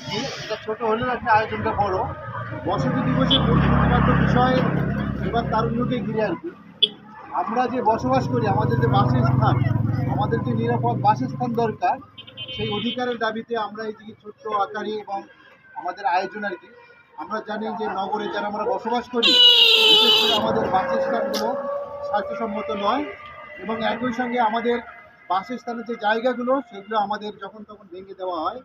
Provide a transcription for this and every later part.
কি এটা ছোট হলেও একটা আয়োজনটা বড়। বসতি দিবসের শুধুমাত্র বিষয় এবার তারুণ্যকে ঘিরে আর কি। আমরা যে বসবাস করি, আমাদের যে বাসস্থান, আমাদের যে নিরাপদ বাসস্থান দরকার, সেই অধিকারের দাবিতে আমরা এই যে ছোট্ট আকারে এবং আমাদের আয়োজন আর কি। আমরা জানি যে নগরে যারা আমরা বসবাস করি, বিশেষ করে আমাদের বাসস্থানগুলো স্বাস্থ্যসম্মত নয়, এবং একই সঙ্গে আমাদের বাসস্থানের যে জায়গাগুলো সেগুলো আমাদের যখন তখন ভেঙে দেওয়া হয়।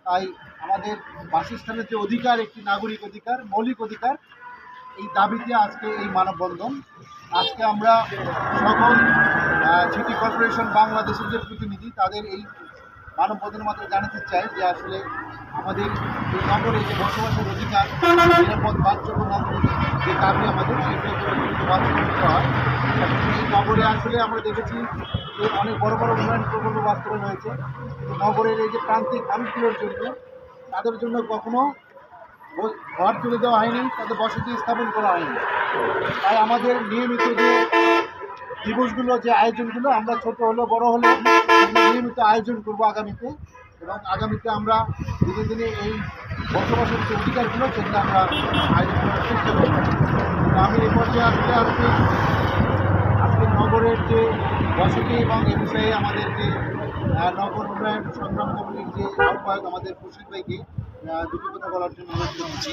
তাই আমাদের বাসস্থানের যে অধিকার, একটি নাগরিক অধিকার, মৌলিক অধিকার, এই দাবিতে আজকে এই মানববন্ধন। আজকে আমরা সকল সিটি কর্পোরেশন বাংলাদেশের যে প্রতিনিধি তাদের এই মানববন্ধনের মাধ্যমে জানাতে চাই যে আসলে আমাদের এই নগরে যে বসবাসের অধিকার, নিরাপদ বাসযোগ্য নগরী যে দাবি আমাদের, সেগুলো বাস্তবায়িত হয়। এই নগরে আসলে আমরা দেখেছি যে অনেক বড় বড় উন্নয়ন প্রকল্প বাস্তবায়ন হয়েছে, কিন্তু নগরের এই যে প্রান্তিক মানুষগুলোর জন্য, তাদের জন্য কখনো ঘর তুলে দেওয়া হয়নি, তাদের বসতি স্থাপন করা হয়নি। তাই আমাদের নিয়মিত যে দিবসগুলো, যে আয়োজনগুলো, আমরা ছোট হলেও বড় হলেও আমরা নিয়মিত আয়োজন করব আগামীতে, এবং আগামীতে আমরা ধীরে ধীরে এই বসবাসের যে অধিকারগুলো সেগুলো আমরা আয়োজন করার চেষ্টা করব। আমি এই পর্যায়ে আজকে নগরের যে বসতি এবং এ বিষয়ে আমাদের যে নগর উন্নয়ন সংগ্রাম কমিটির যে আহ্বায়ক আমাদের খুরশিদ ভাইকে দুটো কথা বলার জন্য অনুরোধ করছি।